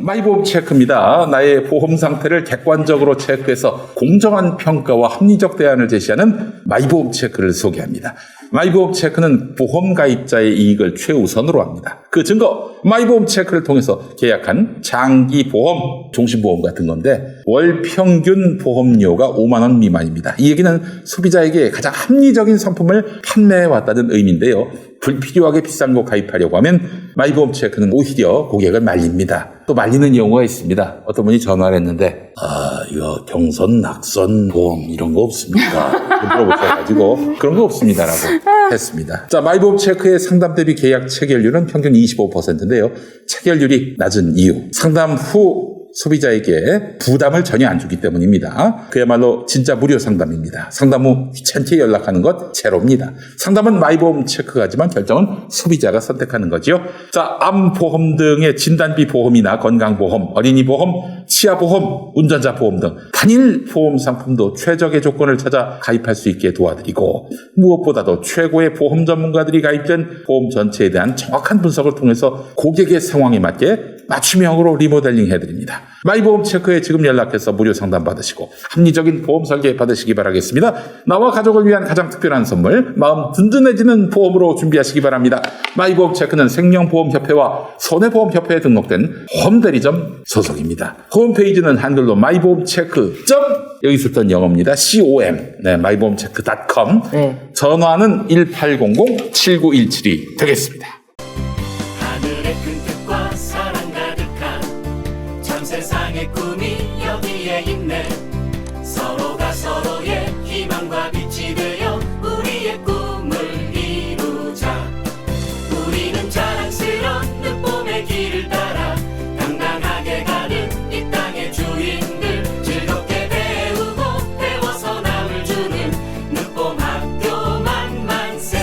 마이보험 체크입니다. 나의 보험 상태를 객관적으로 체크해서 공정한 평가와 합리적 대안을 제시하는 마이보험 체크를 소개합니다. 마이보험 체크는 보험 가입자의 이익을 최우선으로 합니다. 그 증거, 마이보험 체크를 통해서 계약한 장기 보험, 종신보험 같은 건데 월 평균 보험료가 5만 원 미만입니다. 이 얘기는 소비자에게 가장 합리적인 상품을 판매해왔다는 의미인데요. 불필요하게 비싼 거 가입하려고 하면 마이보험 체크는 오히려 고객을 말립니다. 또 말리는 경우가 있습니다. 어떤 분이 전화를 했는데 이거 경선, 낙선 보험 이런 거 없습니까? 물어보셔가지고 그런 거 없습니다라고 했습니다. 자, 마이보험 체크의 상담 대비 계약 체결률은 평균 25%인데요. 체결률이 낮은 이유, 상담 후 소비자에게 부담을 전혀 안 주기 때문입니다. 그야말로 진짜 무료 상담입니다. 상담 후 귀찮게 연락하는 것 제로입니다. 상담은 마이보험 체크가지만 결정은 소비자가 선택하는 거죠. 자, 암보험 등의 진단비 보험이나 건강보험, 어린이보험, 치아보험, 운전자 보험 등 단일 보험 상품도 최적의 조건을 찾아 가입할 수 있게 도와드리고 무엇보다도 최고의 보험 전문가들이 가입된 보험 전체에 대한 정확한 분석을 통해서 고객의 상황에 맞게 맞춤형으로 리모델링 해드립니다. 마이보험 체크에 지금 연락해서 무료 상담 받으시고 합리적인 보험 설계 받으시기 바라겠습니다. 나와 가족을 위한 가장 특별한 선물, 마음 든든해지는 보험으로 준비하시기 바랍니다. 마이보험 체크는 생명보험협회와 손해보험협회에 등록된 홈대리점 소속입니다. 홈페이지는 한글로 마이보험 체크. 여기 있었던 영어입니다. com. 네, 마이보험체크.com. 네. 전화는 1800-7917이 되겠습니다. 하늘의 큰 뜻과 사랑 가득한 전 세상의 꿈이 여기에 있네. 서로가 서로의 희망과 빛이 되어 우리의 꿈을 이루자. 우리는 자랑스런 늑봄의 길을 따라 당당하게 가는 이 땅의 주인들, 즐겁게 배우고 배워서 남을 주는 늑봄 학교 만만세.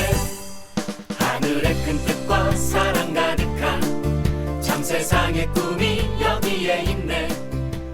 하늘의 큰 뜻과 사랑 가득한 참 세상의 꿈이 여기에 있네.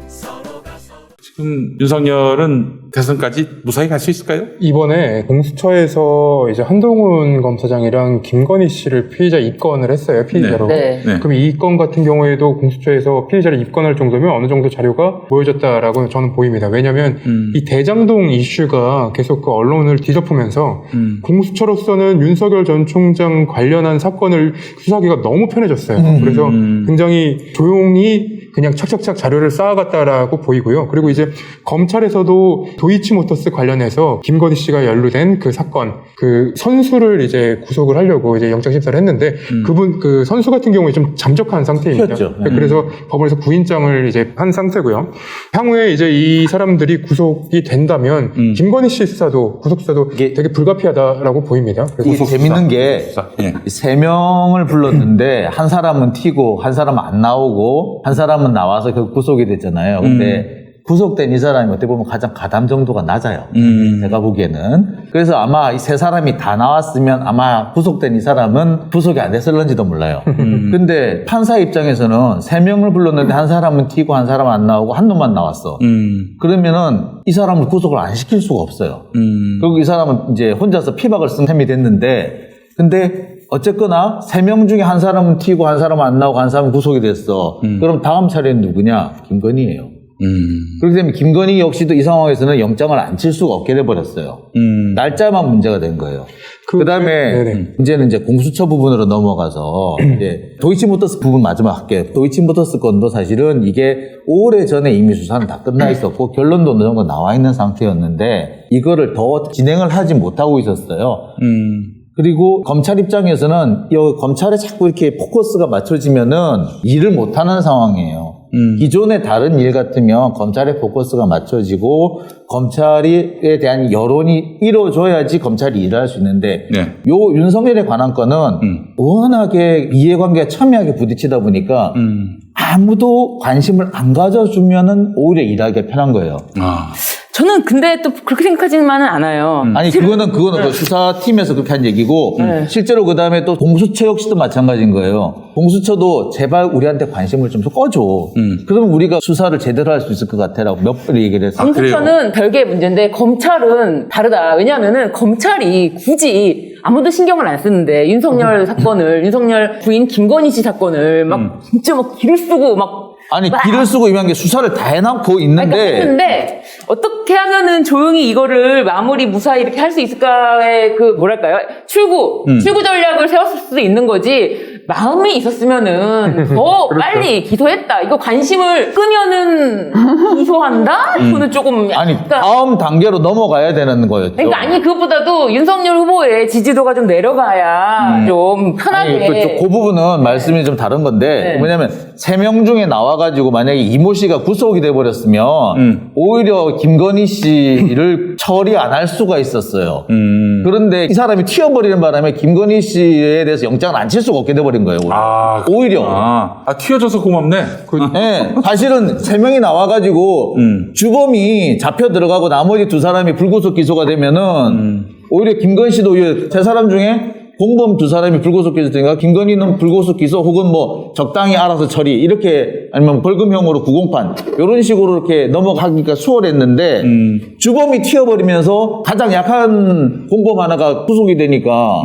서로가 서로. 지금 윤석열은 대선까지 무사히 갈 수 있을까요? 이번에 공수처에서 이제 한동훈 검사장이랑 김건희 씨를 피의자 입건을 했어요. 피의자로. 네. 네. 그럼 이 건 같은 경우에도 공수처에서 피의자를 입건할 정도면 어느 정도 자료가 모여졌다라고 저는 보입니다. 왜냐하면 이 대장동 이슈가 계속 그 언론을 뒤덮으면서 공수처로서는 윤석열 전 총장 관련한 사건을 수사하기가 너무 편해졌어요. 그래서 굉장히 조용히 그냥 착착착 자료를 쌓아갔다라고 보이고요. 그리고 이제 검찰에서도 도이치모터스 관련해서 김건희 씨가 연루된 그 사건, 그 선수를 이제 구속을 하려고 이제 영장 심사를 했는데 그분 그 선수 같은 경우에 좀 잠적한 상태입니다. 튀었죠. 그래서 법원에서 구인장을 이제 한 상태고요. 향후에 이제 이 사람들이 구속이 된다면 김건희 씨 수사도 구속 수사도 되게 불가피하다라고 보입니다. 그래서 이게 재밌는 게 예. 세 명을 불렀는데 한 사람은 튀고 한 사람은 안 나오고 한 사람은 나와서 결국 구속이 됐잖아요. 근데 구속된 이 사람이 어떻게 보면 가장 가담 정도가 낮아요. 제가 보기에는. 그래서 아마 이 세 사람이 다 나왔으면 아마 구속된 이 사람은 구속이 안 됐을런지도 몰라요. 근데 판사 입장에서는 세 명을 불렀는데 한 사람은 튀고 한 사람은 안 나오고 한 놈만 나왔어. 그러면은 이 사람을 구속을 안 시킬 수가 없어요. 그리고 이 사람은 이제 혼자서 피박을 쓴 셈이 됐는데 근데 어쨌거나 세 명 중에 한 사람은 튀고 한 사람은 안 나오고 한 사람은 구속이 됐어. 그럼 다음 차례는 누구냐? 김건희예요. 그렇기 때문에 김건희 역시도 이 상황에서는 영장을 안 칠 수가 없게 돼버렸어요. 날짜만 문제가 된 거예요. 그 다음에 이제는 이제 공수처 부분으로 넘어가서 이제 도이치모터스 부분 마지막 할게요. 도이치모터스 건도 사실은 이게 오래 전에 이미 수사는 다 끝나 있었고 결론도 어느 정도 나와 있는 상태였는데 이거를 더 진행을 하지 못하고 있었어요. 그리고 검찰 입장에서는 이 검찰에 자꾸 이렇게 포커스가 맞춰지면은 일을 못하는 상황이에요. 기존의 다른 일 같으면 검찰의 포커스가 맞춰지고 검찰에 대한 여론이 이루어져야지 검찰이 일을 할 수 있는데 네. 요 윤석열에 관한 거는 워낙에 이해관계가 첨예하게 부딪히다 보니까 아무도 관심을 안 가져주면은 오히려 일하기가 편한 거예요. 저는 근데 또 그렇게 생각하지만은 않아요. 아니 그거는 그 수사팀에서 그렇게 한 얘기고 실제로 그 다음에 또 공수처 역시도 마찬가지인 거예요. 공수처도 제발 우리한테 관심을 좀 꺼줘. 그러면 우리가 수사를 제대로 할 수 있을 것 같아라고 몇 번 얘기를 했어요. 공수처는 별개의 문제인데 검찰은 다르다. 왜냐하면은 검찰이 굳이 아무도 신경을 안 쓰는데 윤석열 사건을 윤석열 부인 김건희 씨 사건을 막 진짜 막 기를 쓰고 막 아니 길을 쓰고 임한 게 수사를 다 해놓고 있는데 했는데 어떻게 하면은 조용히 이거를 마무리 무사히 이렇게 할 수 있을까의 그 뭐랄까요? 출구 전략을 세웠을 수도 있는 거지. 마음이 있었으면은 더 빨리 기소했다. 이거 관심을 끄면은 기소한다? 이거는 조금 아니 약간 다음 단계로 넘어가야 되는 거였죠. 그러니까 아니 그것보다도 윤석열 후보의 지지도가 좀 내려가야 좀 편하게. 아니, 그 부분은 말씀이 좀 다른 건데 네. 뭐냐면 3명 중에 나와가지고 만약에 이모 씨가 구속이 돼버렸으면 오히려 김건희 씨를 처리 안 할 수가 있었어요. 그런데 이 사람이 튀어버리는 바람에 김건희 씨에 대해서 영장을 안 칠 수가 없게 돼버린 거예요. 오히려. 튀어져서 고맙네. 네, 사실은 3명이 나와가지고 주범이 잡혀 들어가고 나머지 2사람이 불구속 기소가 되면은 오히려 김건희 씨도 오히려 3사람 중에 공범 2사람이 불구속 기소되니까 김건희는 불구속 기소 혹은 뭐 적당히 알아서 처리 이렇게 아니면 벌금형으로 구공판 이런 식으로 이렇게 넘어가기가 수월했는데 주범이 튀어버리면서 가장 약한 공범 하나가 구속이 되니까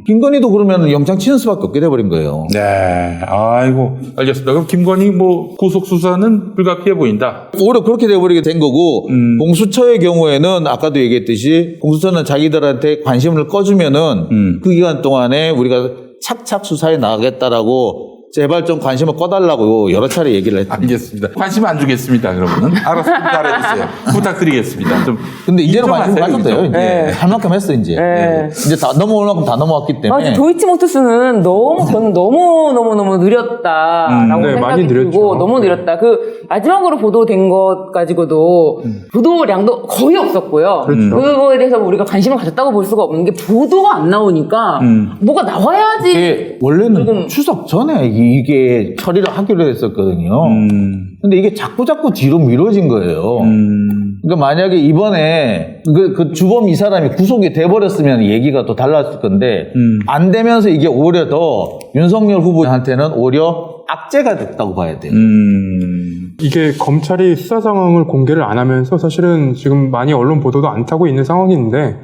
김건희도 그러면 영장 치는 수밖에 없게 돼버린 거예요. 네, 아이고 알겠습니다. 그럼 김건희 뭐 구속 수사는 불가피해 보인다. 오히려 그렇게 돼버리게 된 거고 공수처의 경우에는 아까도 얘기했듯이 공수처는 자기들한테 관심을 꺼주면은 그 기간 동안에 우리가 착착 수사에 나가겠다라고 제발 좀 관심을 꺼달라고 여러 차례 얘기를 했다. 알겠습니다. 관심 안 주겠습니다. 그러면은 알아서 좀 잘해주세요. 부탁드리겠습니다. 좀 근데 이제는 관심 인정하세요, 가졌대요. 인정. 이제 할 만큼 했어 이제. 네. 이제 다 넘어올 만큼 다 넘어왔기 때문에. 도이치모터스는 저는 너무 느렸다라고 네, 많이 생각이 느렸죠. 들고 너무 느렸다. 그 마지막으로 보도된 것 가지고도 보도량도 거의 없었고요. 그거에 대해서 우리가 관심을 가졌다고 볼 수가 없는 게 보도가 안 나오니까 뭐가 나와야지. 이게 원래는 추석 전에 이게 처리를 하기로 했었거든요. 근데 이게 자꾸 뒤로 미뤄진 거예요. 그러니까 만약에 이번에 그 주범 이 사람이 구속이 돼버렸으면 얘기가 또 달랐을 건데 안 되면서 이게 오히려 더 윤석열 후보한테는 오히려 악재가 됐다고 봐야 돼요. 이게 검찰이 수사 상황을 공개를 안 하면서 사실은 지금 많이 언론 보도도 안 타고 있는 상황인데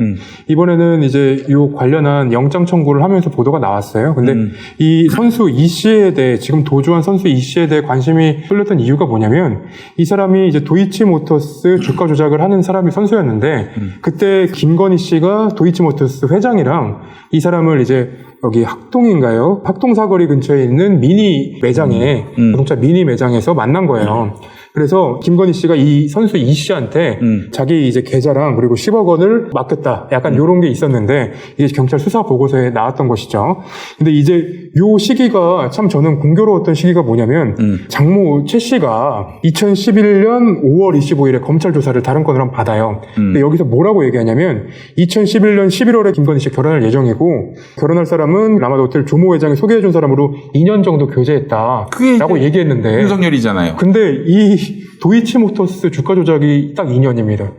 이번에는 이제 요 관련한 영장 청구를 하면서 보도가 나왔어요. 근데 이 선수 이 씨에 대해 지금 도주한 선수 이 씨에 대해 관심이 쏠렸던 이유가 뭐냐면 이 사람이 이제 도이치모터스 주가 조작을 하는 사람이 선수였는데 그때 김건희 씨가 도이치모터스 회장이랑 이 사람을 이제 여기 학동인가요? 학동 사거리 근처에 있는 미니 매장에 자동차 미니 매장에서 만난 거예요. 그래서 김건희 씨가 이 선수 이 씨한테 자기 이제 계좌랑 그리고 10억 원을 맡겼다. 약간 요런 게 있었는데 이게 경찰 수사 보고서에 나왔던 것이죠. 근데 이제 요 시기가 참 저는 공교로웠던 시기가 뭐냐면 장모 최 씨가 2011년 5월 25일에 검찰 조사를 다른 건으로 한번 받아요. 근데 여기서 뭐라고 얘기하냐면 2011년 11월에 김건희 씨 결혼할 예정이고 결혼할 사람은 라마다 호텔 조모 회장이 소개해준 사람으로 2년 정도 교제했다. 라고 얘기했는데 윤석열이잖아요. 근데 이 도이치모터스 주가 조작이 딱 2년입니다.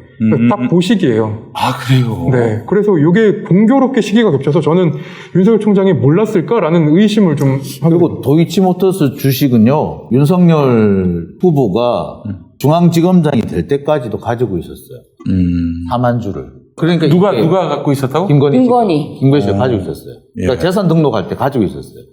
딱 보시기예요. 아 그래요. 네, 그래서 이게 공교롭게 시기가 겹쳐서 저는 윤석열 총장이 몰랐을까라는 의심을 좀 그리고 도이치모터스 주식은요 윤석열 후보가 중앙지검장이 될 때까지도 가지고 있었어요. 4만 주를. 그러니까 누가 이게 갖고 있었다고? 김건희 씨가 가지고 있었어요. 그러니까 예. 재산 등록할 때 가지고 있었어요.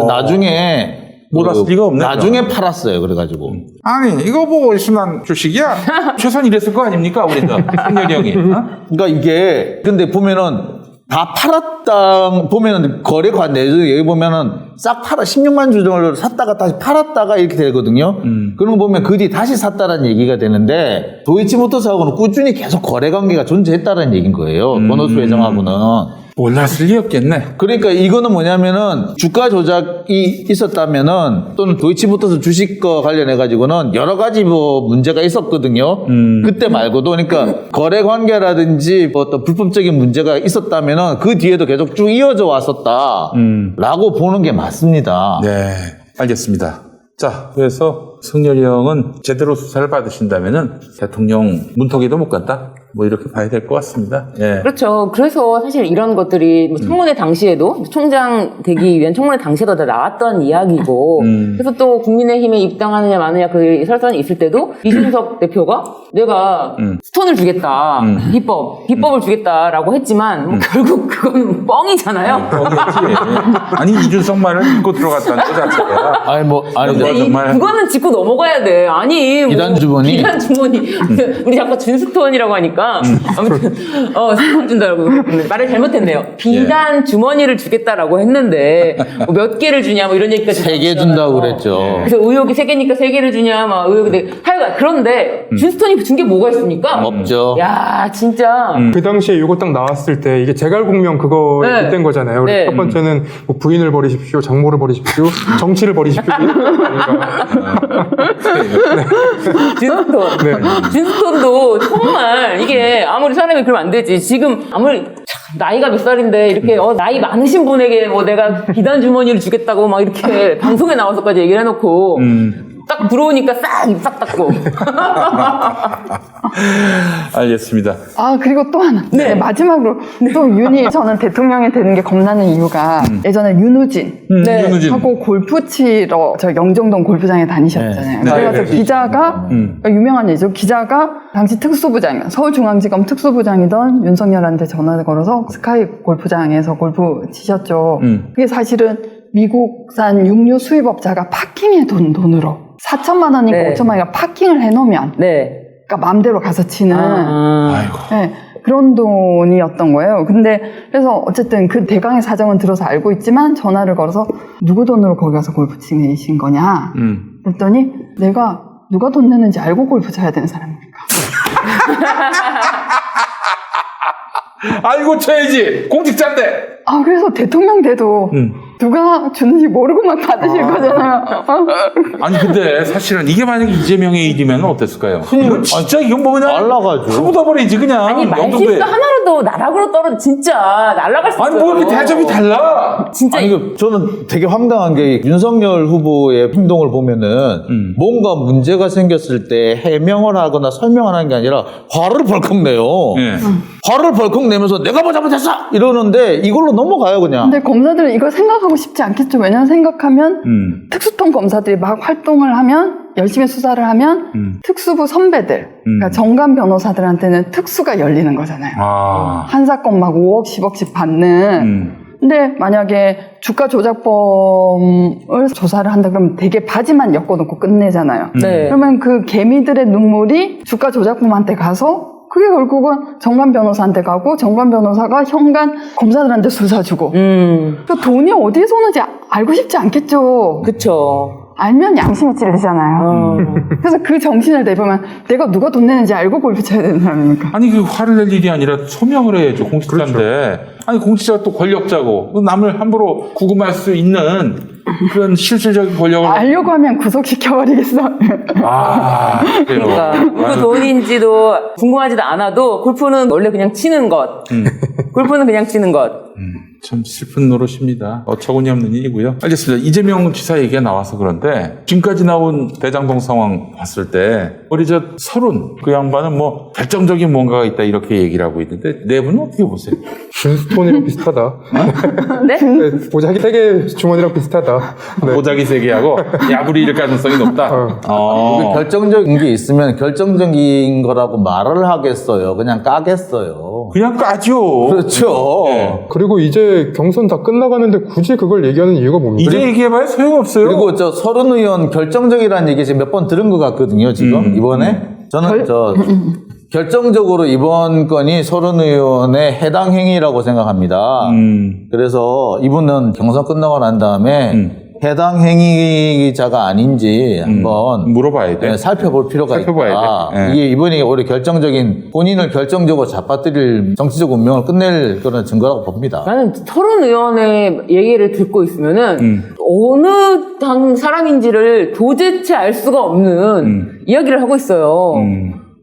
나중에 몰랐을 리가 없네. 나중에 팔았어요. 그래가지고. 아니 이거 뭐 순한 주식이야? 최소한 이랬을 거 아닙니까 우리도 승열이 형이. 어? 그러니까 이게 근데 보면은 다 팔았다 보면은 거래관 내에서 여기 보면은 싹 팔아 16만 주 정도를 샀다가 다시 팔았다가 이렇게 되거든요. 그런 거 보면 그 뒤 다시 샀다라는 얘기가 되는데 도이치모터스하고는 꾸준히 계속 거래 관계가 존재했다라는 얘기인 거예요. 보너스 회장하고는. 몰랐을 리 없겠네. 그러니까 이거는 뭐냐면은 주가 조작이 있었다면은 또는 도이치모터스 주식과 관련해 가지고는 여러 가지 뭐 문제가 있었거든요. 그때 말고도 그러니까 거래 관계라든지 뭐 어떤 불법적인 문제가 있었다면은 그 뒤에도 계속 쭉 이어져 왔었다라고 보는 게 맞습니다. 네, 알겠습니다. 자, 그래서 승열이 형은 제대로 수사를 받으신다면은 대통령 문턱에도 못 갔다. 뭐 이렇게 봐야 될 것 같습니다. 예. 그렇죠. 그래서 사실 이런 것들이 뭐 청문회 당시에도 총장 되기 위한 청문회 당시에도 다 나왔던 이야기고 그래서 또 국민의힘에 입당하느냐 마느냐 그 설전이 있을 때도 이준석 대표가 내가 스톤을 주겠다. 비법을 주겠다라고 했지만 뭐 결국 그건 뻥이잖아요. 뻥이었지. 아니 이준석 말을 믿고 들어갔다는 것 자체가 아니 뭐 아니 근데 정말 그거는 짚고 넘어가야 돼. 아니 뭐 비단 주머니? 비단 주머니. 우리 자꾸 준스톤이라고 하니까 아무튼 스톤 준다라고 말을 잘못했네요. 비단 주머니를 주겠다라고 했는데 뭐 몇 개를 주냐 뭐 이런 얘기까지 3개 준다고 그랬죠. 그래서 의혹이 3개니까 3개를 주냐 막 의혹이 하여간 그런데 준스톤이 준 게 뭐가 있습니까? 없죠. 야 진짜 그 당시에 이거 딱 나왔을 때 이게 제갈공명 그거 네. 된 거잖아요. 우리 네. 첫 번째는 뭐 부인을 버리십시오, 장모를 버리십시오, 정치를 버리십시오. 준스톤. 네. 준스톤도 정말 이게 아무리 사람이 그러면 안 되지. 지금 아무리 참, 나이가 몇 살인데 이렇게 나이 많으신 분에게 뭐 내가 비단 주머니를 주겠다고 막 이렇게 방송에 나와서까지 얘기를 해놓고 딱 들어오니까 싹 입 싹 닫고. 알겠습니다. 아, 그리고 또 하나. 네, 마지막으로 또 저는 대통령이 되는 게 겁나는 이유가 예전에 윤우진 네. 윤우진. 하고 골프 치러 저 영종동 골프장에 다니셨잖아요. 네. 그래서 네. 기자가 유명한 예죠. 기자가 당시 특수부장이면 서울중앙지검 특수부장이던 윤석열한테 전화를 걸어서 스카이 골프장에서 골프 치셨죠. 그게 사실은 미국산 육류 수입업자가 파킹해 돈으로 4천만 원인가 네. 5천만 원인가 파킹을 해놓으면 네. 그러니까 마음대로 가서 치는 아이고. 네, 그런 돈이었던 거예요. 근데 그래서 어쨌든 그 대강의 사정은 들어서 알고 있지만 전화를 걸어서 누구 돈으로 거기 가서 골프 치신 거냐 그랬더니 내가 누가 돈 내는지 알고 골프 쳐야 되는 사람입니까? 알고 쳐야지. 공직자인데. 아 그래서 대통령 돼도 누가 주는지 모르고 막 받으실 거잖아요. 아니 근데 사실은 이게 만약에 이재명의 일이면 어땠을까요? 이건 진짜 이건 뭐 그냥 날라가죠. 묻어버리지 그냥. 아니 영종도에. 말실수 하나로도 나락으로 떨어져 진짜 날아갈 수 아니 있어요. 뭐 이렇게 대접이 달라? 진짜 아니, 저는 되게 황당한 게 윤석열 후보의 행동을 보면은 뭔가 문제가 생겼을 때 해명을 하거나 설명을 하는 게 아니라 화를 벌컥 내요. 예. 화를 벌컥 내면서 내가 뭐 잘못했어! 이러는데 이걸로 넘어가요, 그냥. 근데 검사들은 이걸 생각하고 싶지 않겠죠. 왜냐하면 생각하면 특수통 검사들이 막 활동을 하면 열심히 수사를 하면 특수부 선배들 그러니까 정관 변호사들한테는 특수가 열리는 거잖아요. 아. 한 사건 막 5억 10억씩 받는 근데 만약에 주가 조작범을 조사를 한다 그러면 되게 바지만 엮어놓고 끝내잖아요. 네. 그러면 그 개미들의 눈물이 주가 조작범한테 가서 그게 결국은 정관 변호사한테 가고 정관 변호사가 현관 검사들한테 수사 주고 그 돈이 어디에서 오는지 알고 싶지 않겠죠. 그쵸. 알면 양심이 찔리잖아요. 그래서 그 정신을 내보면 내가 누가 돈 내는지 알고 골프 쳐야 되는 사람입니까? 아니 그 화를 낼 일이 아니라 소명을 해야죠 공직자인데. 아니 공직자가 또 권력자고 남을 함부로 구금할 수 있는 그런 실질적인 권력을 알려고 하면 구속시켜버리겠어. 아 그래요. 그러니까 누구 돈인지도 궁금하지도 않아도 골프는 원래 그냥 치는 것. 골프는 그냥 치는 것. 참 슬픈 노릇입니다. 어처구니 없는 일이고요. 알겠습니다. 이재명 지사 얘기가 나와서 그런데 지금까지 나온 대장동 상황 봤을 때 우리 저 서른 그 양반은 뭐 결정적인 뭔가가 있다 이렇게 얘기를 하고 있는데 내부는 어떻게 보세요? 준스톤이랑 비슷하다. 네? 네, 보자기 3개 주머니랑 비슷하다. 네. 보자기 세계하고 야구리일 가능성이 높다. 결정적인 게 있으면 결정적인 거라고 말을 하겠어요. 그냥 까겠어요. 그냥 까죠. 그렇죠. 네. 그리고 이제 경선 다 끝나가는데 굳이 그걸 얘기하는 이유가 뭡니까? 이제 얘기해봐야 소용없어요. 그리고 저 서른 의원 결정적이라는 얘기 지금 몇 번 들은 것 같거든요, 지금. 이번에. 저는 결정적으로 이번 건이 서른 의원의 해당 행위라고 생각합니다. 그래서 이분은 경선 끝나고 난 다음에 해당 행위자가 아닌지 한번 물어봐야 돼. 네, 살펴볼 필요가 살펴봐야 있다. 돼. 네. 이게 이번이 우리 결정적인 본인을 결정적으로 잡아뜨릴 정치적 운명을 끝낼 그런 증거라고 봅니다. 나는 서른 의원의 얘기를 듣고 있으면은 어느 당 사람인지를 도대체 알 수가 없는 이야기를 하고 있어요.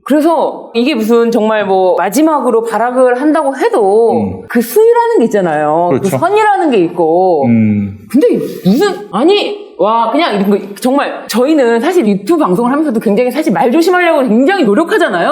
그래서 이게 무슨 정말 뭐 마지막으로 발악을 한다고 해도 그 수위라는 게 있잖아요. 그렇죠. 그 선이라는 게 있고. 근데 무슨 아니 와, 그냥 이런 거, 정말, 저희는 사실 유튜브 방송을 하면서도 굉장히 사실 말 조심하려고 굉장히 노력하잖아요.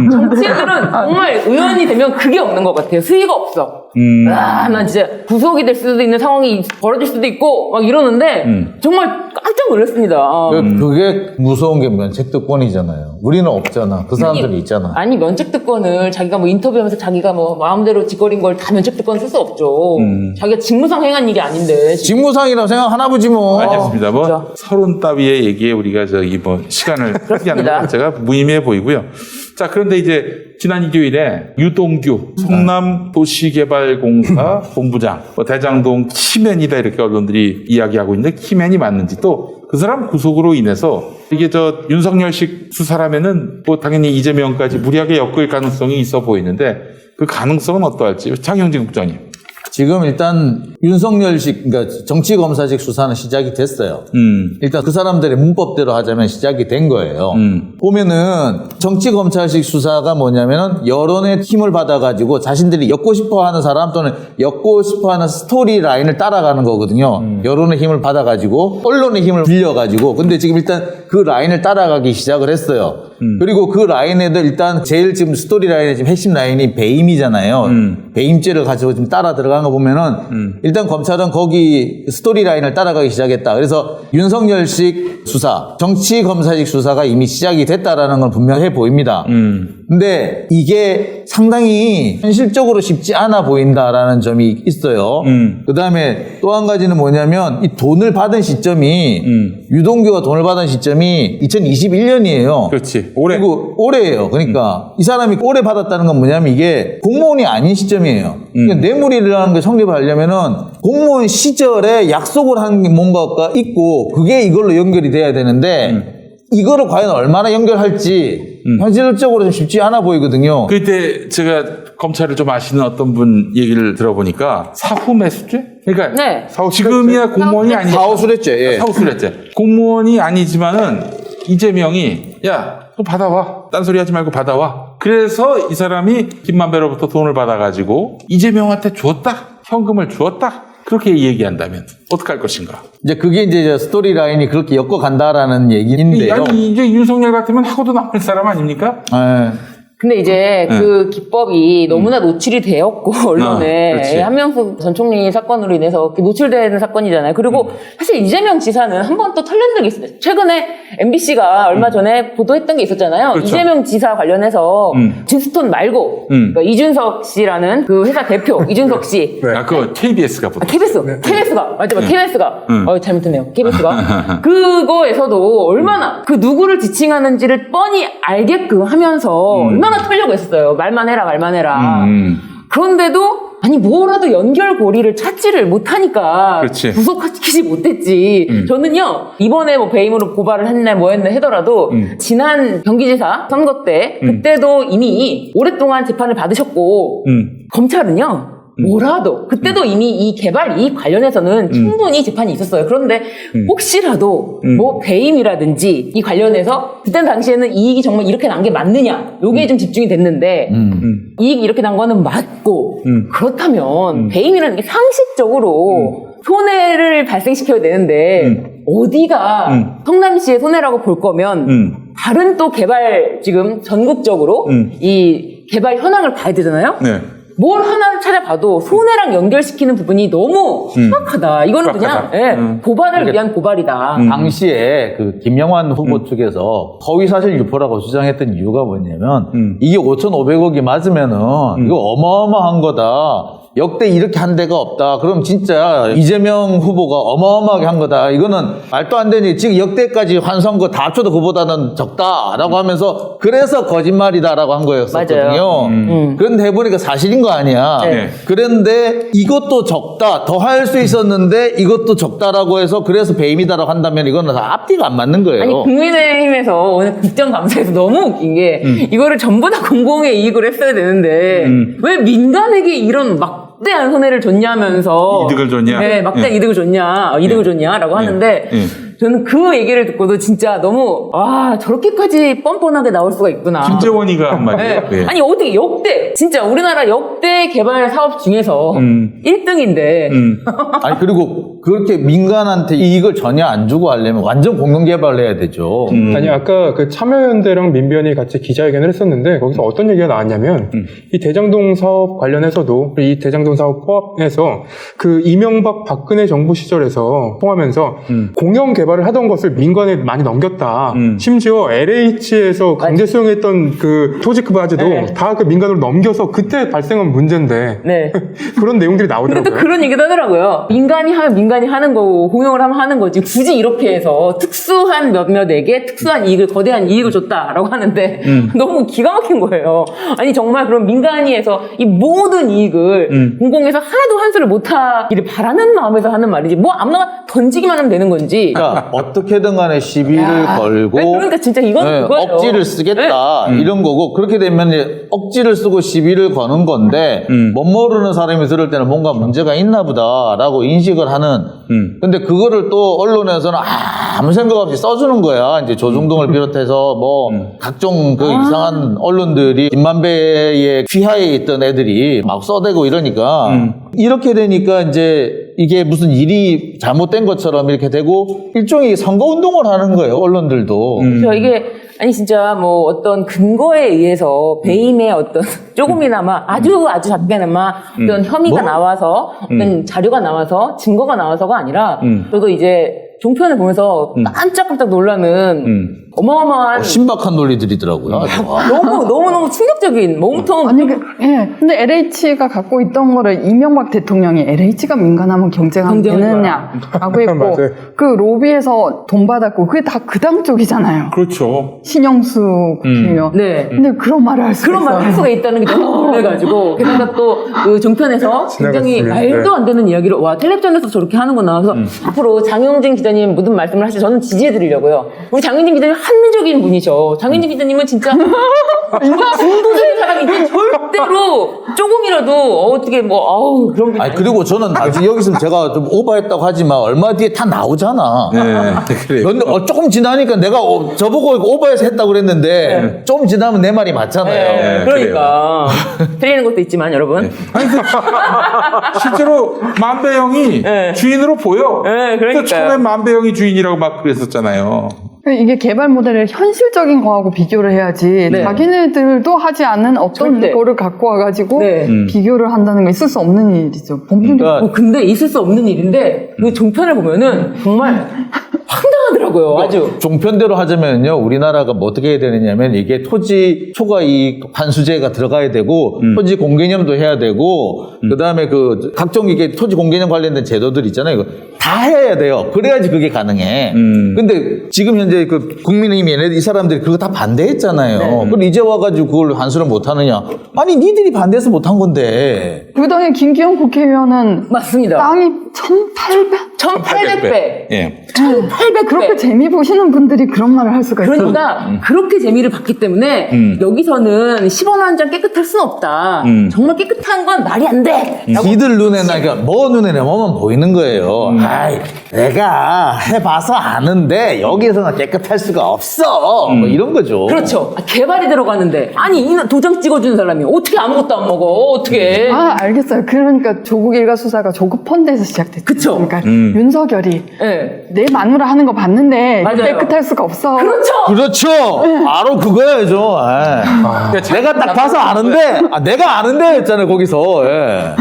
정치인들은 정말 의원이 되면 그게 없는 것 같아요. 수위가 없어. 난 진짜 구속이 될 수도 있는 상황이 벌어질 수도 있고, 막 이러는데, 정말 깜짝 놀랐습니다. 그게 무서운 게 면책특권이잖아요. 우리는 없잖아. 그 사람들이 있잖아. 아니, 면책특권을 자기가 뭐 인터뷰하면서 자기가 뭐 마음대로 짓거린 걸 다 면책특권 쓸 수 없죠. 자기가 직무상 행한 일이 아닌데. 직무상이라고 생각하나 보지 뭐. 알겠습니다. 뭐 진짜. 서론 따위의 얘기에 우리가 저기 뭐 시간을 낭비하는 것 자체가 무의미해 보이고요. 자, 그런데 이제 지난 일요일에 유동규 성남도시개발공사 본부장 대장동 키맨이다 이렇게 언론들이 이야기하고 있는데 키맨이 맞는지 또 그 사람 구속으로 인해서 이게 저 윤석열식 수사라면은 뭐 당연히 이재명까지 무리하게 엮을 가능성이 있어 보이는데 그 가능성은 어떠할지 장영진 국장님. 지금 일단 윤석열식, 그러니까 정치검사식 수사는 시작이 됐어요. 일단 그 사람들의 문법대로 하자면 시작이 된 거예요. 보면은 정치검찰식 수사가 뭐냐면은 여론의 힘을 받아가지고 자신들이 엮고 싶어 하는 사람 또는 엮고 싶어 하는 스토리 라인을 따라가는 거거든요. 여론의 힘을 받아가지고 언론의 힘을 빌려가지고 근데 지금 일단 그 라인을 따라가기 시작을 했어요. 그리고 그 라인에도 일단 제일 지금 스토리 라인의 지금 핵심 라인이 배임이잖아요. 배임죄를 가지고 지금 따라 들어간 거 보면은 일단 검찰은 거기 스토리 라인을 따라가기 시작했다. 그래서 윤석열식 수사, 정치 검사식 수사가 이미 시작이 됐다라는 건 분명해 보입니다. 근데 이게 상당히 현실적으로 쉽지 않아 보인다라는 점이 있어요. 그 다음에 또 한 가지는 뭐냐면 이 돈을 받은 시점이 유동규가 돈을 받은 시점이 2021년이에요. 그렇지. 올해. 그리고 올해예요. 그러니까 이 사람이 올해 받았다는 건 뭐냐면 이게 공무원이 아닌 시점이에요. 그러니까 뇌물이라는 게 성립하려면은 공무원 시절에 약속을 한 게 뭔가가 있고 그게 이걸로 연결이 돼야 되는데 이거를 과연 얼마나 연결할지 현실적으로 좀 쉽지 않아 보이거든요. 그때 제가 검찰을 좀 아시는 어떤 분 얘기를 들어보니까 사후 매수죄? 그러니까 네. 지금이야 공무원이 아니 사후수뢰죄. 예. 사후수뢰죄. 공무원이 아니지만은 이재명이 야, 너 받아와. 딴소리 하지 말고 받아와. 그래서 이 사람이 김만배로부터 돈을 받아가지고 이재명한테 주었다. 현금을 주었다. 그렇게 얘기한다면 어떡할 것인가? 이제 그게 이제 스토리 라인이 그렇게 엮어간다라는 얘기인데요. 아니 이제 윤석열 같으면 하고도 남을 사람 아닙니까? 예. 근데 이제 그 기법이 너무나 노출이 되었고 언론에 그렇지. 한명숙 전 총리 사건으로 인해서 이렇게 노출되는 사건이잖아요. 그리고 사실 이재명 지사는 한 번 또 털린 적이 있어요. 최근에 MBC가 얼마 전에 보도했던 게 있었잖아요. 그렇죠. 이재명 지사 관련해서 진스톤 말고 그러니까 이준석 씨라는 그 회사 대표 이준석 씨 아, 그거 KBS가 보다. KBS가 맞아, KBS가 잘못했네요. KBS가 그거에서도 얼마나 그 누구를 지칭하는지를 뻔히 알게끔 하면서 얼마나 털려고 했어요. 말만 해라. 그런데도 아니 뭐라도 연결고리를 찾지를 못하니까 그렇지. 구속시키지 못했지. 저는요 이번에 뭐 배임으로 고발을 했네 뭐 했네 하더라도 지난 경기지사 선거 때 그때도 이미 오랫동안 재판을 받으셨고 검찰은요 뭐라도 그때도 이미 이 개발 이익 관련해서는 충분히 재판이 있었어요. 그런데 혹시라도 뭐 배임이라든지 이 관련해서 그때 당시에는 이익이 정말 이렇게 난 게 맞느냐 요게 좀 집중이 됐는데 이익이 이렇게 난 거는 맞고 그렇다면 배임이라는 게 상식적으로 손해를 발생시켜야 되는데 어디가 성남시의 손해라고 볼 거면 다른 또 개발 지금 전국적으로 이 개발 현황을 봐야 되잖아요. 네. 뭘 하나를 찾아봐도 손해랑 연결시키는 부분이 너무 심각하다. 이거는 그냥 고발을 위한 고발이다. 당시에 그 김영환 후보 측에서 허위사실 유포라고 주장했던 이유가 뭐냐면 이게 5,500억이 맞으면은 이거 어마어마한 거다. 역대 이렇게 한 데가 없다. 그럼 진짜 이재명 후보가 어마어마하게 한 거다. 이거는 말도 안 되니 지금 역대까지 환수한 거 다 합쳐도 그보다는 적다라고 하면서 그래서 거짓말이다라고 한 거였었거든요. 그런데 해보니까 사실인 거 아니야. 네. 그런데 이것도 적다. 더 할 수 있었는데 이것도 적다라고 해서 그래서 배임이다라고 한다면 이거는 다 앞뒤가 안 맞는 거예요. 아니 국민의힘에서 오늘 국정감사에서 너무 웃긴 게 이거를 전부 다 공공의 이익으로 했어야 되는데 왜 민간에게 이런 막대한 손해를 줬냐면서 이득을 줬냐? 네, 막대한 이득을 줬냐라고 하는데 저는 그 얘기를 듣고도 진짜 너무 저렇게까지 뻔뻔하게 나올 수가 있구나. 김재원이가 한 말이에요. 네. 아니 어떻게 역대 진짜 우리나라 역대 개발 사업 중에서 1등인데 아니 그리고 그렇게 민간한테 이익을 전혀 안 주고 하려면 완전 공동 개발을 해야 되죠. 아니 아까 그 참여연대랑 민변이 같이 기자회견을 했었는데 거기서 어떤 얘기가 나왔냐면 이 대장동 사업 관련해서도 이 대장동 사업 포함해서 그 이명박 박근혜 정부 시절에서 통하면서 공영 개발을 하던 것을 민간에 많이 넘겼다. 심지어 LH에서 강제 수용했던 그 토지 크바지도 네. 다 그 민간으로 넘겨서 그때 발생한 문제인데 네. 그런 내용들이 근데 나오더라고요. 또 그런 얘기도 하더라고요. 민간이 하면 민간이 하는 거고 공영을 하면 하는 거지. 굳이 이렇게 해서 특수한 몇몇에게 특수한 이익을 거대한 이익을 줬다라고 하는데 너무 기가 막힌 거예요. 아니 정말 그럼 민간이 해서 이 모든 이익을 공공에서 하나도 환수를 못하기를 바라는 마음에서 하는 말이지. 뭐 아무나 던지기만 하면 되는 건지. 그러니까 어떻게든 간에 시비를 걸고 그러니까 진짜 이건 네, 그거예요. 억지를 쓰겠다 이런 거고 그렇게 되면 이제 억지를 쓰고 시비를 거는 건데 못 모르는 사람이 들을 때는 뭔가 문제가 있나 보다라고 인식을 하는 근데 그거를 또 언론에서는 아무 생각 없이 써주는 거야. 이제 조중동을 비롯해서 뭐 각종 그 이상한 언론들이 김만배의 휘하에 있던 애들이 막 써대고 이러니까 이렇게 되니까 이제 이게 무슨 일이 잘못된 것처럼 이렇게 되고 일종의 선거운동을 하는 거예요. 언론들도. 그렇죠. 이게 아니 진짜 뭐 어떤 근거에 의해서 배임의 어떤 조금이나마 아주 작게나마 어떤 혐의가 나와서 어떤 자료가 나와서 증거가 나와서가 아니라 저도 이제 종편을 보면서 깜짝깜짝 놀라는 어마어마한 신박한 논리들이더라고요. 너무 충격적인 몸통 아니, 근데 LH가 갖고 있던 거를 이명박 대통령이 LH가 민간하면 경쟁하면 경쟁을 되느냐라고 했고, 맞아요. 그 로비에서 돈 받았고, 그게 다 그 당 쪽이잖아요. 그렇죠. 신영수 국회의원. 네. 근데 그런 말을 할 수가 그런 말을 할 있어요. 수가 있다는 게 너무 놀래가지고 게다가 또 그 종편에서 굉장히 지나갔습니다. 말도 안 되는 이야기를 텔레비전에서 저렇게 하는구나. 그래서 앞으로 장영진 기자님 모든 말씀을 하시죠. 저는 지지해드리려고요. 우리 장영진 기자님 한민족인 분이죠. 장영진 기자님은 진짜 진보적인 사람인데 절대로 조금이라도 어떻게 그런 게 아니 그리고 저는 아직 여기서 제가 좀 오버했다고 하지만 얼마 뒤에 다 나오잖아. 네, 그래요. 근데 조금 지나니까 내가 저보고 오버해서 했다고 그랬는데 좀 지나면 내 말이 맞잖아요. 네, 그러니까 틀리는 것도 있지만 여러분. 실제로 만배영이 네. 주인으로 보여. 네, 그러니까요. 또 처음에 만배영이 주인이라고 막 그랬었잖아요. 이게 개발 모델을 현실적인 거하고 비교를 해야지 네. 자기네들도 하지 않는 어떤 절대. 거를 갖고 와가지고 네. 비교를 한다는 건 있을 수 없는 일이죠. 그러니까 근데 있을 수 없는 일인데 그 종편을 보면은 정말 황당하더라고요. 아주. 종편대로 하자면요, 우리나라가 뭐 어떻게 해야 되느냐면 이게 토지 초과이익 환수제가 들어가야 되고 토지 공개념도 해야 되고 그 다음에 그 각종 이게 토지 공개념 관련된 제도들 있잖아요. 이거 다 해야 돼요. 그래야지 그게 가능해. 근데 지금 현재 그 국민의힘 얘네들 이 사람들이 그거 다 반대했잖아요. 그럼 이제 와가지고 그걸 환수를 못 하느냐? 아니 니들이 반대해서 못 한 건데. 그다음에 김기현 국회의원은 맞습니다. 땅이 1,800. 1,800배. 예. 1,800배. 그렇게 재미 보시는 분들이 그런 말을 할 수가 있어요. 그러니까 그렇게 재미를 봤기 때문에 여기서는 10원 한 장 깨끗할 수는 없다. 정말 깨끗한 건 말이 안 돼. 지들 눈에나 그러니까 뭐 눈에나 뭐만 보이는 거예요. 아이, 내가 해봐서 아는데 여기서는 깨끗할 수가 없어. 뭐 이런 거죠. 그렇죠. 개발이 들어가는데 아니 이 도장 찍어주는 사람이 어떻게 아무것도 안 먹어? 어떻게? 알겠어요. 그러니까 조국 일가 수사가 조국 펀드에서 시작됐죠. 그쵸. 그러니까 윤석열이 네. 내 마누라 하는 거 봤는데 맞아요. 깨끗할 수가 없어. 그렇죠. 그렇죠. 바로 그거야죠. 예. 내가 딱 봐서 아는데, 내가 아는데 했잖아요, 거기서. 예.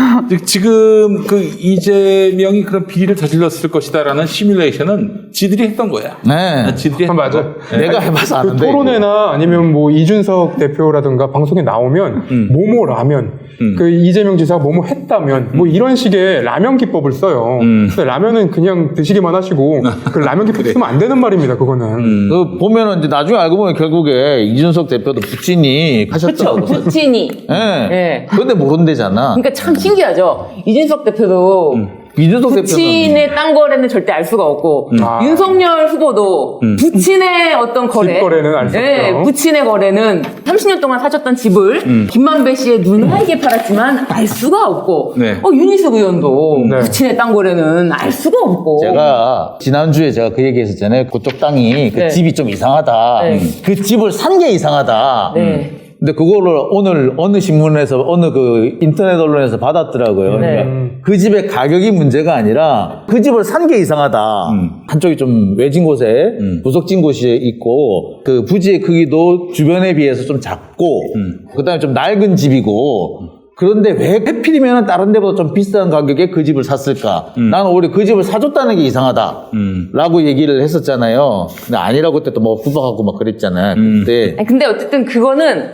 지금 그 이재명이 그런 비리를 저질렀을 것이다라는 시뮬레이션은 지들이 했던 거야. 네. 지들이 했던 맞아. 거야. 내가 해봐서 그 아는데. 토론회나 아니면 뭐 이준석 대표라든가 방송에 나오면 모모 라면 그 이재명 지사가 뭐뭐 했다면 뭐 이런 식의 라면 기법을 써요. 근데 라면은 그냥 드시기만 하시고 그 라면 기법 쓰면 안 되는 말입니다. 그거는. 그 보면은 이제 나중에 알고 보면 결국에 이준석 대표도 부친이 그렇죠. 하셨다고. 부친이. 예. 예. 그런데 모른대잖아. 그러니까 참 신기하죠. 이준석 대표도 이준석 대표는 부친의 딴 거래는 절대 알 수가 없고 아. 윤석열 후보도 부친의 어떤 거래, 집 거래는 알 수 없죠. 부친의 거래는 30년 동안 사셨던 집을 김만배 씨의 누나에게 팔았지만 알 수가 없고 네. 윤희숙 의원도 네. 부친의 딴 거래는 알 수가 없고 제가 지난주에 제가 그 얘기 했었잖아요. 그쪽 땅이 그 네. 집이 좀 이상하다. 네. 그 집을 산 게 이상하다. 네. 근데 그거를 오늘 어느 신문에서 어느 그 인터넷 언론에서 받았더라고요. 네. 그러니까 그 집의 가격이 문제가 아니라 그 집을 산 게 이상하다. 한쪽이 좀 외진 곳에 구석진 곳이 있고 그 부지의 크기도 주변에 비해서 좀 작고 그다음에 좀 낡은 집이고 그런데 왜 하필이면 다른 데보다 좀 비싼 가격에 그 집을 샀을까? 나는 오히려 그 집을 사줬다는 게 이상하다. 라고 얘기를 했었잖아요. 근데 아니라고 그때 또 뭐 후박하고 막 그랬잖아요. 근데 어쨌든 그거는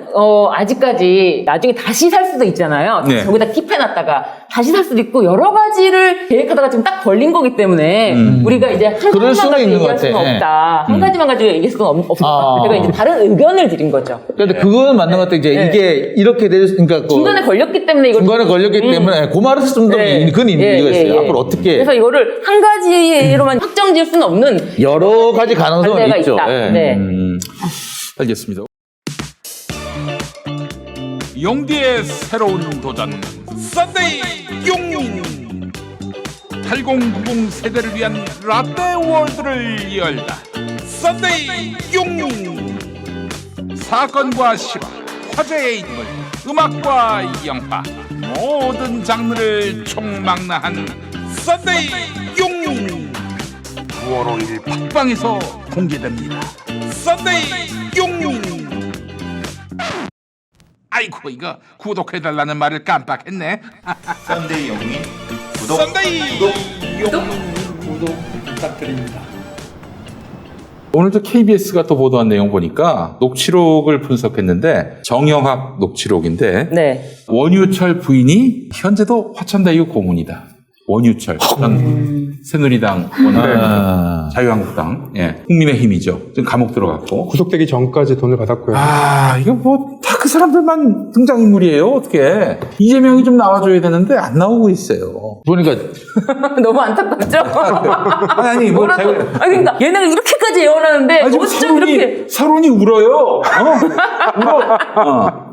아직까지 나중에 다시 살 수도 있잖아요. 네. 저기다 킵해놨다가 다시 살 수도 있고 여러 가지를 계획하다가 지금 딱 걸린 거기 때문에 우리가 이제 한 그럴 가지만 수도 가지고 있는 것 얘기할 수는 같아. 없다. 한 가지만 가지고 얘기할 수는 없다. 아. 제가 이제 다른 의견을 드린 거죠. 근데 그건 맞는 것 같아요. 이제 네. 이게 이렇게 그러니까 그 중간에 걸렸기 때문에 이걸 중간에 걸렸기 때문에 그 말을 좀 더 네. 그건 있는 예, 이유가 예, 있어요. 예. 앞으로 어떻게 그래서 이거를 한 가지로만 확정 지을 수는 없는 여러 가지 가능성은 관례가 있죠. 있다. 예. 네. 알겠습니다. 용디의 새로운 도전 썬데이 용인 8090 세대를 위한 라떼 월드를 열다. 썬데이 용인 사건과 실화, 화제의 인물, 음악과 영화 모든 장르를 총망라한 썬데이 용인 9월 5일 팟빵에서 공개됩니다. 썬데이 용인. 아이고 이거 구독해달라는 말을 깜빡했네. 썬데이 영민 구독 썬데이 용인 구독 부탁드립니다. 오늘도 KBS가 또 보도한 내용 보니까 녹취록을 분석했는데 정영학 녹취록인데 네. 원유철 부인이 현재도 화천대유 고문이다. 원유철 전 새누리당 원내 자유한국당 국민의힘이죠. 지금 감옥 들어갔고 구속되기 전까지 돈을 받았고요. 이거 뭐 다 그 사람들만 등장인물이에요. 어떻게 이재명이 좀 나와줘야 되는데 안 나오고 있어요. 보니까 너무 안타깝죠? 아니 뭐 뭐라고? 제가 그러니까 얘네가 이렇게까지 예언하는데 지금 어쩜 이렇게 서론이 울어요. 울어.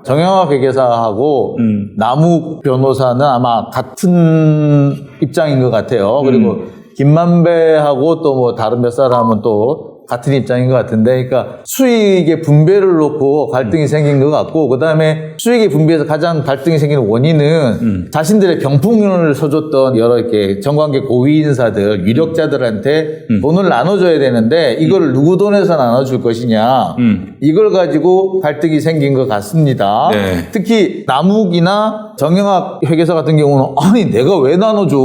정영학 회계사하고 남욱 변호사는 아마 같은 입장인 것 같아요. 그리고 김만배하고 또 뭐 다른 몇 사람은 또 같은 입장인 것 같은데, 그러니까 수익의 분배를 놓고 갈등이 생긴 것 같고, 그 다음에 수익의 분배에서 가장 갈등이 생기는 원인은 자신들의 병풍을 서줬던 여러 이렇게 정관계 고위 인사들, 유력자들한테 돈을 나눠줘야 되는데, 이거를 누구 돈에서 나눠줄 것이냐, 이걸 가지고 갈등이 생긴 것 같습니다. 네. 특히 남욱이나 정영학 회계사 같은 경우는 아니 내가 왜 나눠줘?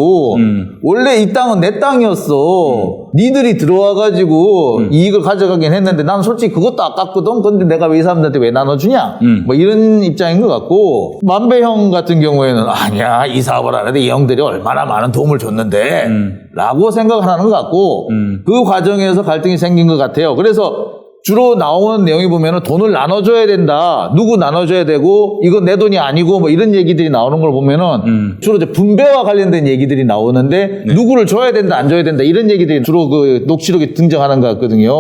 원래 이 땅은 내 땅이었어. 니들이 들어와가지고 이익을 가져가긴 했는데 나는 솔직히 그것도 아깝거든. 근데 내가 왜 이 사람들한테 왜 나눠주냐? 뭐 이런 입장인 것 같고, 만배형 같은 경우에는 아니야 이 사업을 하는데 이 형들이 얼마나 많은 도움을 줬는데 라고 생각하는 것 같고, 그 과정에서 갈등이 생긴 것 같아요. 그래서 주로 나오는 내용이 보면은 돈을 나눠줘야 된다. 누구 나눠줘야 되고, 이건 내 돈이 아니고, 뭐 이런 얘기들이 나오는 걸 보면은 주로 이제 분배와 관련된 얘기들이 나오는데, 누구를 줘야 된다, 안 줘야 된다, 이런 얘기들이 주로 그 녹취록에 등장하는 것 같거든요.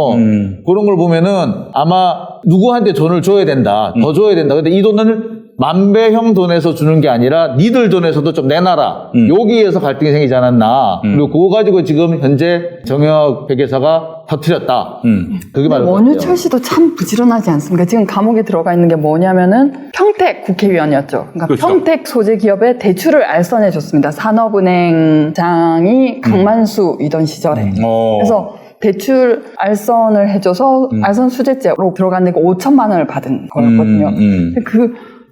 그런 걸 보면은 아마 누구한테 돈을 줘야 된다, 더 줘야 된다. 근데 이 돈을 만배형 돈에서 주는 게 아니라 니들 돈에서도 좀 내놔라. 여기에서 갈등이 생기지 않았나. 그리고 그거 가지고 지금 현재 정영학 회계사가 터뜨렸다. 그게 바로 원유철 씨도 참 부지런하지 않습니까? 지금 감옥에 들어가 있는 게 뭐냐면은 평택 국회의원이었죠. 그러니까 그렇죠. 평택 소재 기업에 대출을 알선해 줬습니다. 산업은행장이 강만수이던 시절에. 그래서 대출 알선을 해줘서 알선 수재죄로 들어갔는데 5천만 원을 받은 거였거든요. 근데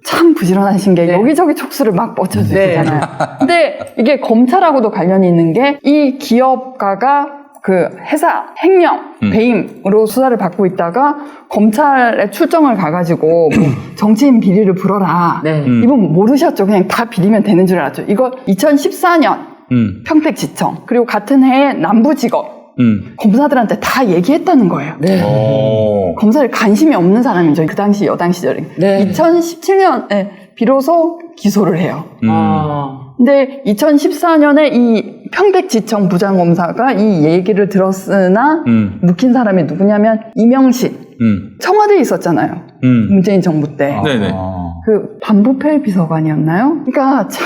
참 부지런하신 게 여기저기 촉수를 막 뻗쳐주시잖아요. 근데 이게 검찰하고도 관련이 있는 게 이 기업가가 그 회사 횡령, 배임으로 수사를 받고 있다가 검찰에 출정을 가가지고 뭐 정치인 비리를 불어라. 이분 모르셨죠. 그냥 다 비리면 되는 줄 알았죠. 이거 2014년 평택지청 그리고 같은 해에 남부지검 검사들한테 다 얘기했다는 거예요. 검사에 관심이 없는 사람이죠. 그 당시 여당 시절에. 2017년에 비로소 기소를 해요. 근데 2014년에 이 평택지청 부장검사가 이 얘기를 들었으나 묵힌 사람이 누구냐면 이명식 청와대에 있었잖아요. 문재인 정부 때. 네네. 그 반부패 비서관이었나요? 그러니까 참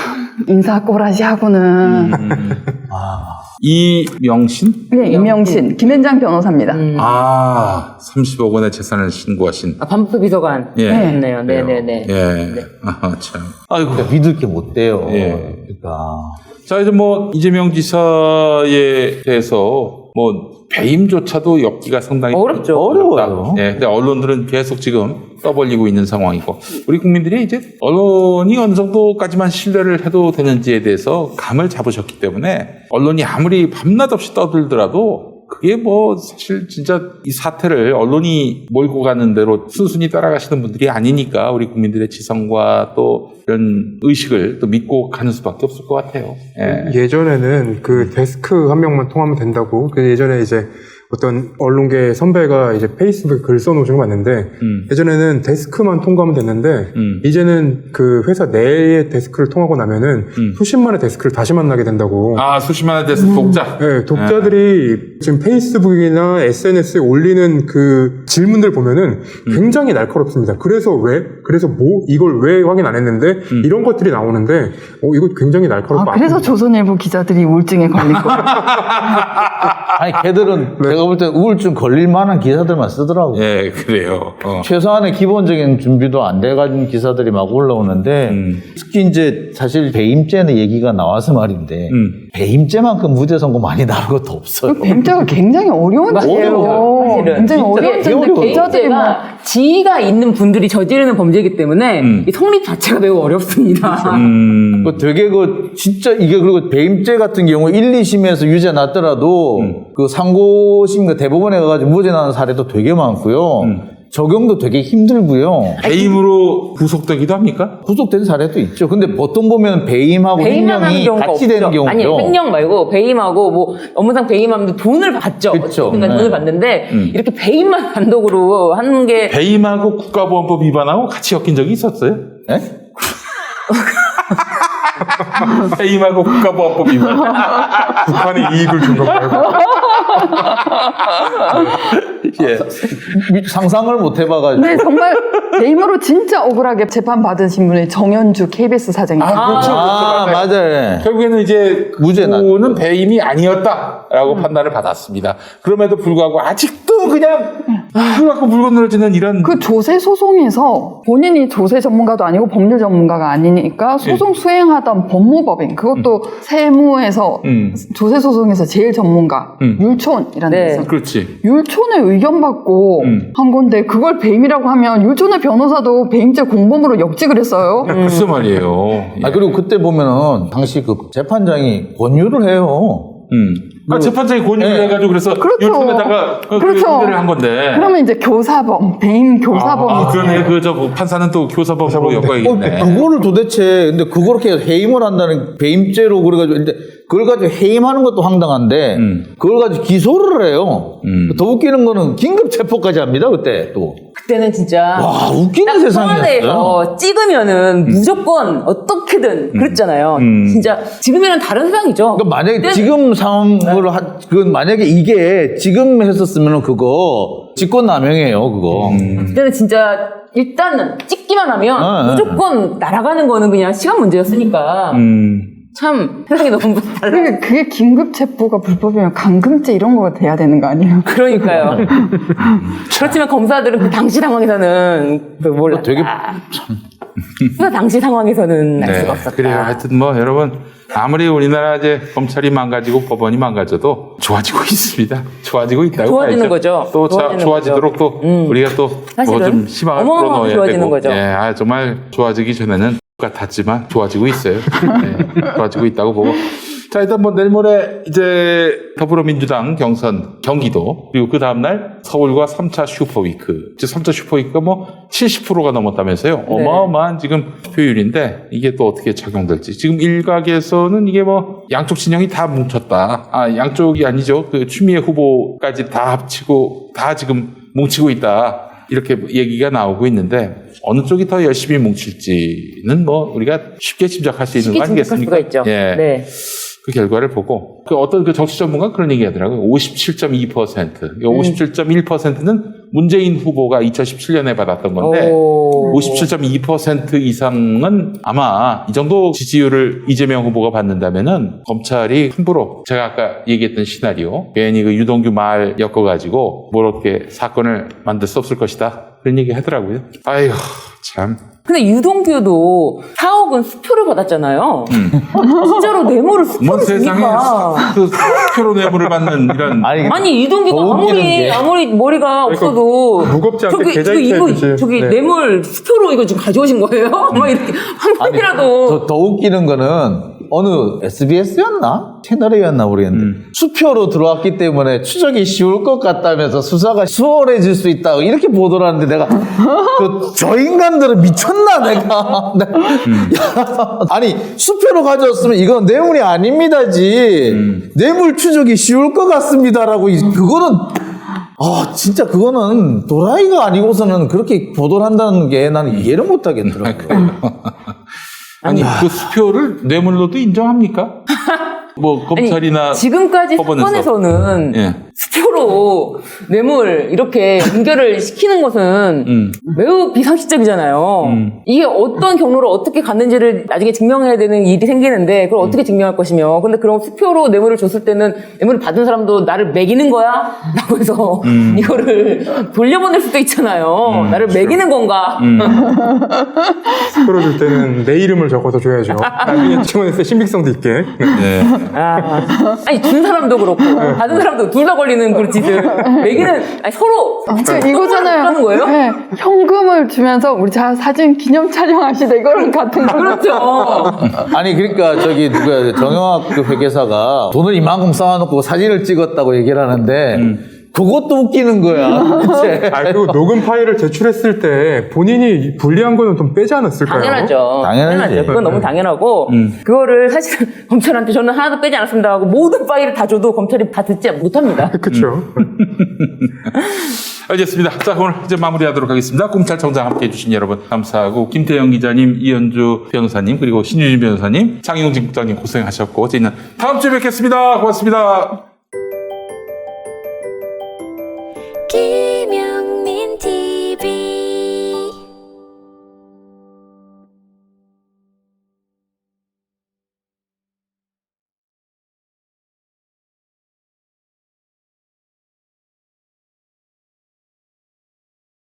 인사 꼬라지하고는 이명신? 네, 이명신 김현장 변호사입니다. 30억 원의 재산을 신고하신. 반부패 비서관. 예. 네요. 네네네. 예. 아하, 참. 아이고. 그러니까 믿을 게 못 돼요. 예. 그러니까. 자, 이제 뭐, 이재명 지사에 대해서 뭐, 배임조차도 엮기가 상당히 어렵죠. 어려워요. 예, 근데 언론들은 계속 지금 떠벌리고 있는 상황이고, 우리 국민들이 이제 언론이 어느 정도까지만 신뢰를 해도 되는지에 대해서 감을 잡으셨기 때문에, 언론이 아무리 밤낮 없이 떠들더라도, 그게 뭐 사실 진짜 이 사태를 언론이 몰고 가는 대로 순순히 따라가시는 분들이 아니니까 우리 국민들의 지성과 또 이런 의식을 또 믿고 가는 수밖에 없을 것 같아요. 예. 예전에는 그 데스크 한 명만 통하면 된다고. 그 예전에 이제 어떤 언론계 선배가 이제 페이스북에 글 써놓으신 거 봤는데 예전에는 데스크만 통과하면 됐는데 이제는 그 회사 내의 데스크를 통하고 나면은 수십만의 데스크를 다시 만나게 된다고. 수십만에 대해서 독자. 네, 독자들이 지금 페이스북이나 SNS에 올리는 그 질문들 보면은 굉장히 날카롭습니다. 그래서 왜? 그래서 뭐? 이걸 왜 확인 안 했는데? 이런 것들이 나오는데, 이거 굉장히 날카롭고. 그래서 아픕니다. 조선일보 기자들이 우울증에 걸린 거예요. 아니, 걔들은 제가 볼 때 우울증 걸릴 만한 기사들만 쓰더라고요. 예, 그래요. 최소한의 기본적인 준비도 안 돼가지고 기사들이 막 올라오는데 특히 이제 사실 배임죄는 얘기가 나와서 말인데 배임죄만큼 무죄 선고 많이 나는 것도 없어요. 뱀자가 굉장히 어려운 죄예요. 사실은. 굉장히 진짜 어려운 죄인데 어려워요. 기자들이 막 개인죄가 지위가 있는 분들이 저지르는 범죄이기 때문에 이 성립 자체가 매우 어렵습니다. 그 되게 진짜 이게 그리고 배임죄 같은 경우 1, 2심에서 유죄 났더라도 그 상고심과 대법원에 가가지고 무죄 나는 사례도 되게 많고요. 적용도 되게 힘들고요. 배임으로 구속되기도 합니까? 구속된 사례도 있죠. 근데 보통 보면 배임하고 배임만 하는 횡령이 경우가 같이 없죠. 되는 경우죠. 아니, 횡령 말고 배임하고 뭐 업무상 배임하면 돈을 받죠. 그쵸. 어쨌든 간에 돈을 받는데 이렇게 배임만 단독으로 하는 게 배임하고 국가보안법 위반하고 같이 엮인 적이 있었어요? 네? 배임하고 국가보안법 위반. 북한에 이익을 준 건가요? 예. 상상을 못 해봐가지고. 네, 정말 배임으로 진짜 억울하게 재판 받으신 분이 정현주 KBS 사장님. 그렇죠. 맞아요. 결국에는 이제 무죄 나- 그분은 배임이 아니었다라고 판단을 받았습니다. 그럼에도 불구하고 아직도 그냥 그걸 갖고 물건 늘어지는 이런 그 조세 소송에서 본인이 조세 전문가도 아니고 법률 전문가가 아니니까 소송 수행하던 법무법인 그것도 세무에서 조세 소송에서 제일 전문가 율촌이라는 네. 데서 그렇지. 율촌의 의견 받고 한 건데 그걸 배임이라고 하면 율촌의 변호사도 배임죄 공범으로 역직을 했어요. 글쎄 말이에요. 아, 그리고 그때 보면은 당시 그 재판장이 권유를 해요. 재판장이 권유를 네. 해가지고 그래서 그렇죠. 요즘에다가 그렇죠. 의뢰를 한 건데. 그러면 이제 교사범, 배임 교사범. 그러네. 판사는 또 교사법으로 엮어야겠네. 그거를 도대체 근데 그렇게 해임을 한다는 배임죄로 그래가지고 근데 그걸 가지고 해임하는 것도 황당한데 그걸 가지고 기소를 해요. 더 웃기는 거는 긴급 체포까지 합니다. 그때 또. 그때는 진짜 와, 웃기는 딱 세상이었어요. 청와대에서 찍으면은 무조건 어떻게든 그랬잖아요. 진짜 지금이랑 다른 세상이죠. 그러니까 만약에 그때는 지금 상황으로 그건 만약에 이게 지금 했었으면 그거 직권남용이에요. 그거. 그때는 진짜 일단은 찍기만 하면 네. 무조건 날아가는 거는 그냥 시간 문제였으니까 참 세상이 너무 달라. 그게 긴급 체포가 불법이면 감금죄 이런 거가 돼야 되는 거 아니에요? 그러니까요. 그렇지만 검사들은 그 당시 상황에서는 몰랐다. 되게 수사 당시 상황에서는 알 수가 없었다. 그래요. 하여튼 뭐 여러분 아무리 우리나라 이제 검찰이 망가지고 법원이 망가져도 좋아지고 있습니다. 좋아지고 있다고 좋아지는 봐야죠. 거죠. 또 좋아지는 좋아지도록 또 우리가 또 뭐 사실은 좀 희망을 어마어마하게 불어넣어야 좋아지는 되고. 거죠. 예, 정말 좋아지기 전에는 같았지만 좋아지고 있어요. 네, 좋아지고 있다고 보고. 자, 일단 뭐 내일 모레 이제 더불어민주당 경선 경기도 그리고 그 다음날 서울과 3차 슈퍼위크. 즉 3차 슈퍼위크가 뭐 70%가 넘었다면서요. 어마어마한 지금 표율인데 이게 또 어떻게 작용될지. 지금 일각에서는 이게 뭐 양쪽 진영이 다 뭉쳤다. 양쪽이 아니죠. 그 추미애 후보까지 다 합치고 다 지금 뭉치고 있다. 이렇게 얘기가 나오고 있는데 어느 쪽이 더 열심히 뭉칠지는 뭐 우리가 쉽게 짐작할 수 있는 거 쉽게 짐작할 아니겠습니까? 수가 있죠. 예. 네. 그 결과를 보고 그 어떤 그 정치 전문가 그런 얘기 하더라고요. 57.2%. 57.1%는 문재인 후보가 2017년에 받았던 건데 57.2% 이상은 아마 이 정도 지지율을 이재명 후보가 받는다면은 검찰이 함부로 제가 아까 얘기했던 시나리오 괜히 그 유동규 말 엮어가지고 뭘 어떻게 사건을 만들 수 없을 것이다. 그런 얘기 하더라고요. 아이고 참. 근데 유동규도 4억은 수표를 받았잖아요. 진짜로 뇌물을 뭔 수표를 세상에 주니까. 그 수표로 뇌물을 받는 이런 아니 유동규가 더 웃기는 게. 아무리 머리가 없어도 무겁지 않게 계좌이체 해주지. 저기 네. 뇌물 수표로 이거 지금 가져오신 거예요? 막 이렇게 한 번이라도 더 웃기는 거는 어느 SBS였나? 채널이었나 모르겠는데 수표로 들어왔기 때문에 추적이 쉬울 것 같다면서 수사가 수월해질 수 있다 이렇게 보도를 하는데 내가 저 인간들은 미쳤나 내가 야, 아니 수표로 가져왔으면 이건 뇌물이 아닙니다지 뇌물 추적이 쉬울 것 같습니다라고 그거는 진짜 그거는 도라이가 아니고서는 그렇게 보도를 한다는 게 나는 이해를 못 하겠더라고요. 아니 그 수표를 뇌물로도 인정합니까? 뭐 검찰이나 아니, 지금까지 법원에서. 사건에서는 예. 수표로 뇌물 이렇게 연결을 시키는 것은 매우 비상식적이잖아요. 이게 어떤 경로로 어떻게 갔는지를 나중에 증명해야 되는 일이 생기는데 그걸 어떻게 증명할 것이며 근데 그럼 수표로 뇌물을 줬을 때는 뇌물을 받은 사람도 나를 매기는 거야? 라고 해서 이거를 돌려보낼 수도 있잖아요. 나를 매기는 건가? 풀어줄 때는 내 이름을 적어서 줘야죠. 나중에 증언했을 때 신빙성도 있게. 네. 아니 준 사람도 그렇고 받은 사람도 둘 다 걸리는 그 짓을 매기는 아니, 서로 지금 이거잖아요. 하는 거예요? 네, 현금을 주면서 우리 사진 기념 촬영하시다 이거랑 같은 거. 그렇죠. 아니 그러니까 저기 누구야 정영학 그 회계사가 돈을 이만큼 쌓아놓고 사진을 찍었다고 얘기를 하는데 그것도 웃기는 거야. 그치? 그리고 녹음 파일을 제출했을 때 본인이 불리한 거는 좀 빼지 않았을까요? 당연하죠. 당연하지. 그건 너무 당연하고 그거를 사실 검찰한테 저는 하나도 빼지 않았습니다 하고 모든 파일을 다 줘도 검찰이 다 듣지 못합니다. 그렇죠. 알겠습니다. 자, 오늘 이제 마무리하도록 하겠습니다. 검찰청장 함께해 주신 여러분 감사하고 김태영 기자님, 이현주 변호사님, 그리고 신유진 변호사님, 장영진 국장님 고생하셨고 저희는 다음 주에 뵙겠습니다. 고맙습니다. 기억에